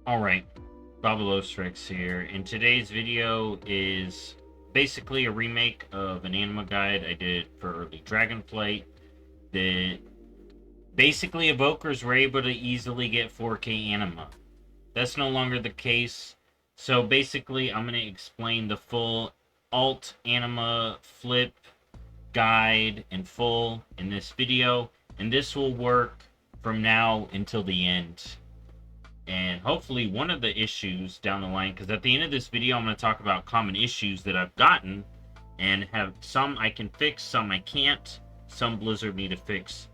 Alright, BobalosRex here, and today's video is basically a remake of an Anima guide I did for early Dragonflight that basically evokers were able to easily get 4K Anima. That's no longer the case, so basically I'm going to explain the full alt Anima flip guide in full in this video, and this will work from now until the end. And hopefully one of the issues down the line, because at the end of this video I'm going to talk about common issues that I've gotten, and have some I can fix, some I can't, some Blizzard need to fix,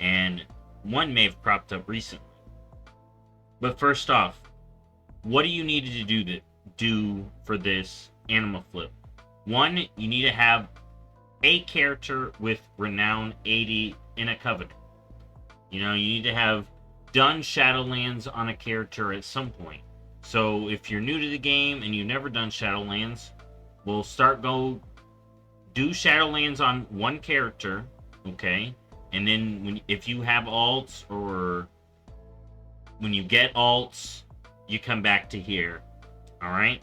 and one may have cropped up recently. But first off, what do you need to do for this Anima flip? One, you need to have a character with renown 80 in a covenant. You need to have done Shadowlands on a character at some point. So if you're new to the game and you've never done Shadowlands, we'll do Shadowlands on one character, okay? And then if you have alts, or when you get alts, you come back to here, all right?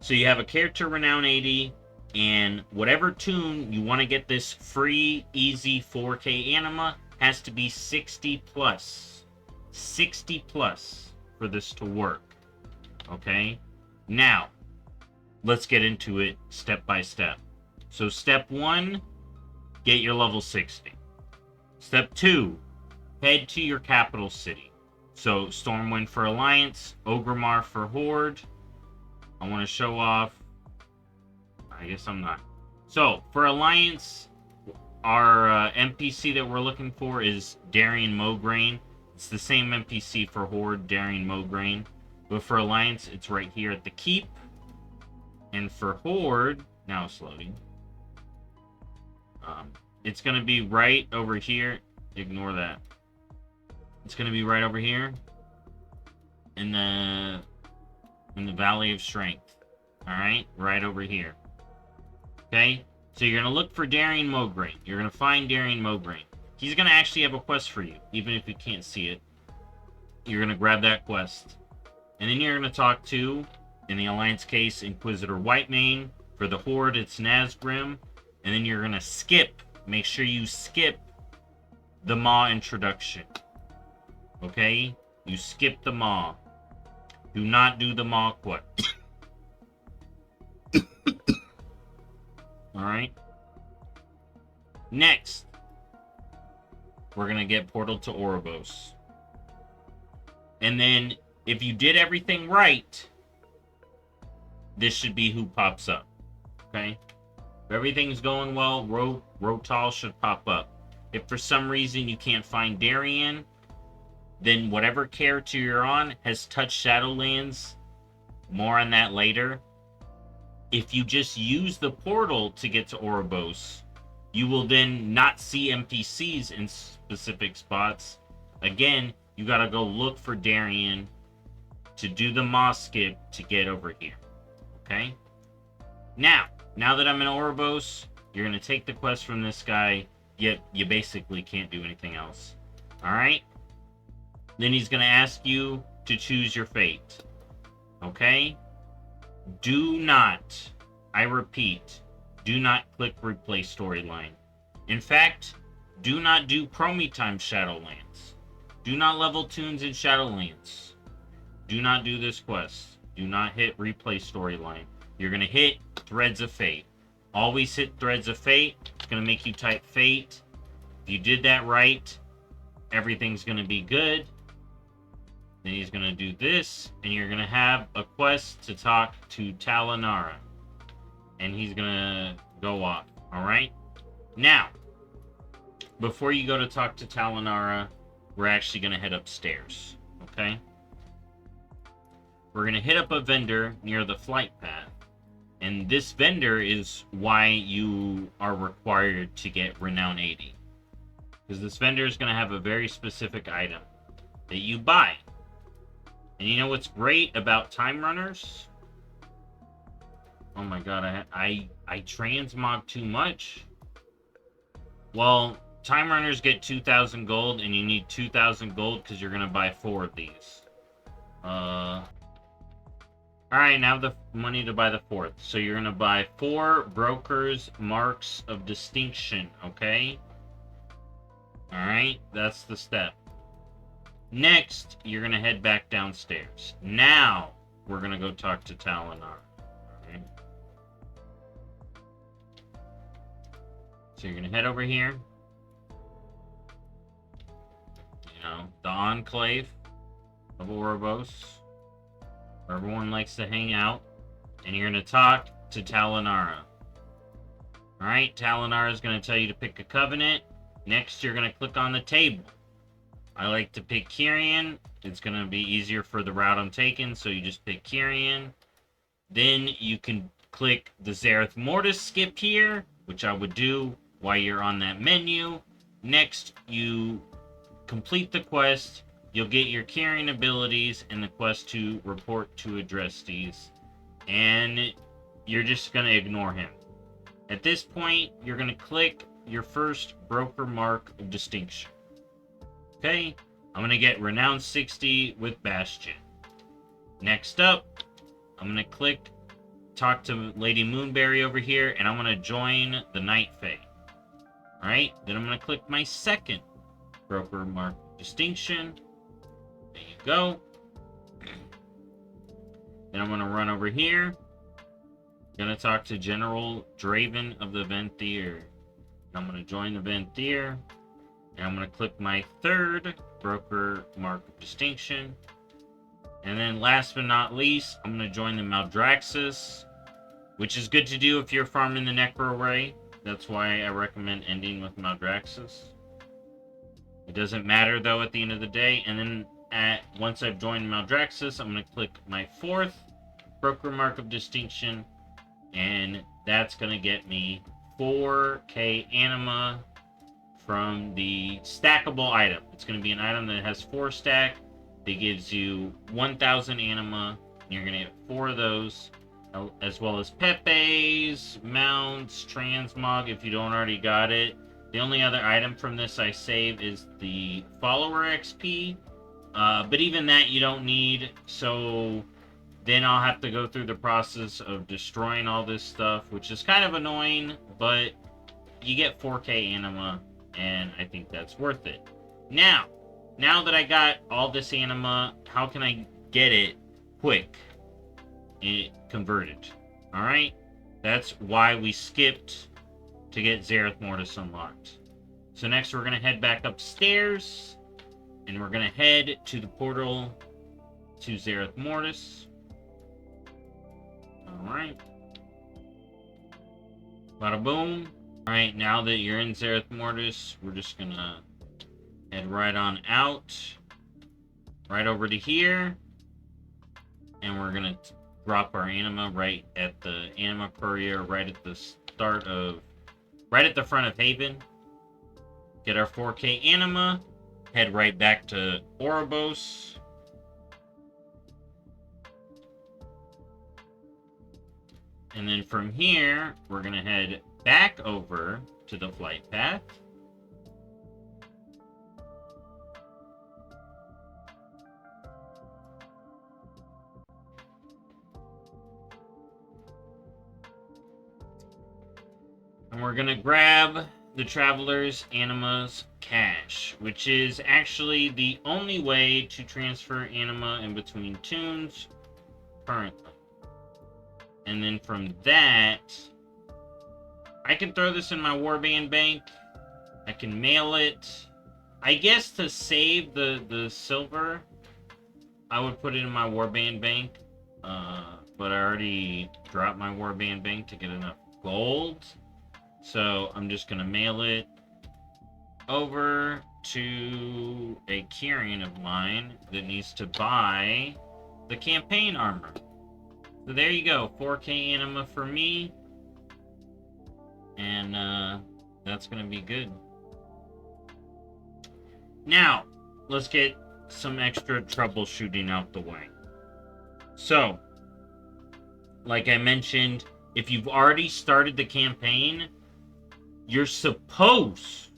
So you have a character renown 80, and whatever tune you want to get this free, easy 4K Anima has to be 60 plus. 60 plus for this to work. Okay? Now, let's get into it step by step. So step 1, get your level 60. Step 2, head to your capital city. So Stormwind for Alliance, Orgrimmar for Horde. I want to show off. I guess I'm not. So for Alliance, our NPC that we're looking for is Darian Mograine. It's the same NPC for Horde, Darian Mograine. But for Alliance, it's right here at the Keep. And for Horde, now it's loading. It's going to be right over here. Ignore that. It's going to be right over here. In the Valley of Strength. Alright? Right over here. Okay? So you're going to look for Darian Mograine. You're going to find Darian Mograine. He's going to actually have a quest for you, even if you can't see it. You're going to grab that quest. And then you're going to talk to, in the Alliance case, Inquisitor Whitemane. For the Horde, it's Nazgrim. And then you're going to skip. Make sure you skip the Maw introduction. Okay? You skip the Maw. Do not do the Maw quest. Alright? Next, we're going to get portal to Oribos. And then, if you did everything right, this should be who pops up. Okay? If everything's going well, Rotal should pop up. If for some reason you can't find Darian, then whatever character you're on has touched Shadowlands. More on that later. If you just use the portal to get to Oribos, you will then not see NPCs in specific spots. Again, you gotta go look for Darian to do the Maw skip to get over here. Okay? Now that I'm in Oribos, you're gonna take the quest from this guy, yet you basically can't do anything else. Alright? Then he's gonna ask you to choose your fate. Okay? Do not, I repeat, do not click replay storyline. In fact, do not do Chromie time Shadowlands. Do not level tunes in Shadowlands. Do not do this quest. Do not hit replay storyline. You're going to hit Threads of Fate. Always hit Threads of Fate. It's going to make you type Fate. If you did that right, everything's going to be good. Then he's going to do this, and you're going to have a quest to talk to Talanara. And he's going to go off. Alright? Now, before you go to talk to Talanara, we're actually going to head upstairs. Okay? We're going to hit up a vendor near the flight path. And this vendor is why you are required to get Renown 80. Because this vendor is going to have a very specific item that you buy. And you know what's great about time runners? Oh my god, I transmog too much. Well, time runners get 2,000 gold, and you need 2,000 gold because you're going to buy 4 of these. Alright, now the money to buy the fourth. So you're gonna buy 4 brokers marks of distinction, okay? Alright, that's the step. Next, you're gonna head back downstairs. Now, we're gonna go talk to Talinar. Okay? So you're gonna head over here. You know, the Enclave of Ouroboros, where everyone likes to hang out. And you're gonna talk to Talinara. Alright, Talinara is gonna tell you to pick a covenant. Next, you're gonna click on the table. I like to pick Kyrian. It's going to be easier for the route I'm taking, so you just pick Kyrian. Then you can click the Zareth Mortis skip here, which I would do while you're on that menu. Next, you complete the quest. You'll get your Kyrian abilities and the quest to report to Adrestes. And you're just going to ignore him. At this point, you're going to click your first broker mark of distinction. Okay, I'm going to get Renown 60 with Bastion. Next up, I'm going to click talk to Lady Moonberry over here, and I'm going to join the Night Fae. Alright, then I'm going to click my second broker mark distinction. There you go. Then I'm going to run over here. Going to talk to General Draven of the Venthyr. I'm going to join the Venthyr. And I'm going to click my third broker mark of distinction. And then last but not least, I'm going to join the Maldraxxus, which is good to do if you're farming the Necro Array. That's why I recommend ending with Maldraxxus. It doesn't matter though at the end of the day. And then once I've joined Maldraxxus, I'm going to click my fourth broker mark of distinction. And that's going to get me 4k Anima from the stackable item. It's going to be an item that has 4 stack. That gives you 1,000 Anima. And you're going to get 4 of those. As well as Pepe's, Mounts, Transmog if you don't already got it. The only other item from this I save is the Follower XP. But even that you don't need. So then I'll have to go through the process of destroying all this stuff. Which is kind of annoying. But you get 4k Anima. And I think that's worth it. Now that I got all this Anima, how can I get it quick? It converted. Alright? That's why we skipped to get Zareth Mortis unlocked. So next we're going to head back upstairs. And we're going to head to the portal to Zareth Mortis. Alright. Bada boom. Alright, now that you're in Zareth Mortis, we're just gonna head right on out. Right over to here. And we're gonna drop our Anima right at the Anima Courier, right at the start of... right at the front of Haven. Get our 4k Anima. Head right back to Ouroboros. And then from here, we're gonna head back over to the flight path. And we're gonna grab the Traveler's Anima's cache, which is actually the only way to transfer Anima in between tunes currently. And then from that, I can throw this in my warband bank. I can mail it. I guess to save the silver, I would put it in my warband bank. But I already dropped my warband bank to get enough gold. So I'm just going to mail it over to a Kyrian of mine that needs to buy the campaign armor. So there you go. 4k Anima for me. And that's going to be good. Now, let's get some extra troubleshooting out the way. So, like I mentioned, if you've already started the campaign, you're supposed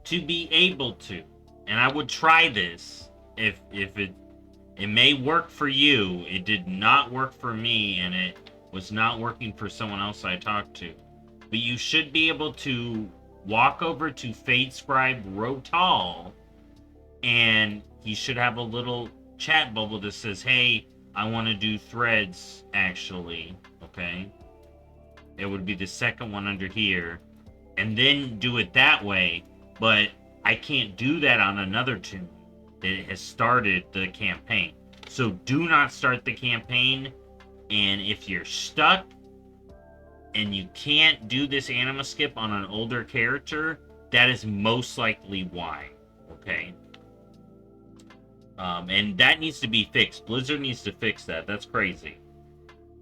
to be able to, and I would try this if It may work for you. It did not work for me, and it was not working for someone else I talked to. But you should be able to walk over to Fate Scribe Rotal, and he should have a little chat bubble that says, hey, I want to do threads, actually. Okay? It would be the second one under here. And then do it that way. But I can't do that on another tune that has started the campaign. So do not start the campaign. And if you're stuck and you can't do this anima skip on an older character, that is most likely why. Okay? And that needs to be fixed. Blizzard needs to fix that. That's crazy.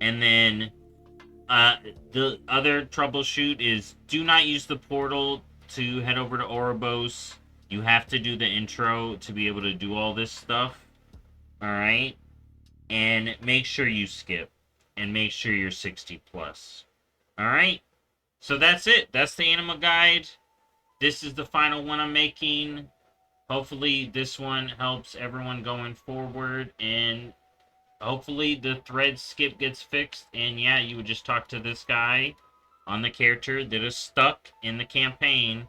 And then the other troubleshoot is do not use the portal to head over to Ouroboros. You have to do the intro to be able to do all this stuff. Alright? And make sure you skip. And make sure you're 60 plus. Alright? So that's it. That's the Anima guide. This is the final one I'm making. Hopefully this one helps everyone going forward. And hopefully the thread skip gets fixed. And yeah, you would just talk to this guy on the character that is stuck in the campaign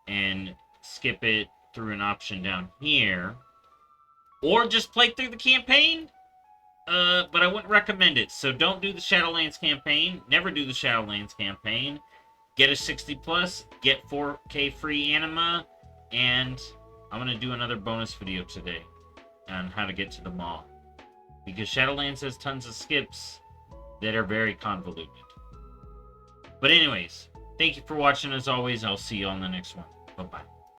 and skip it through an option down here. Or just play through the campaign. But I wouldn't recommend it. So don't do the Shadowlands campaign. Never do the Shadowlands campaign. Get a 60 plus. Get 4K free Anima. And I'm going to do another bonus video today on how to get to the mall. Because Shadowlands has tons of skips that are very convoluted. But anyways, thank you for watching as always. I'll see you on the next one. Bye-bye.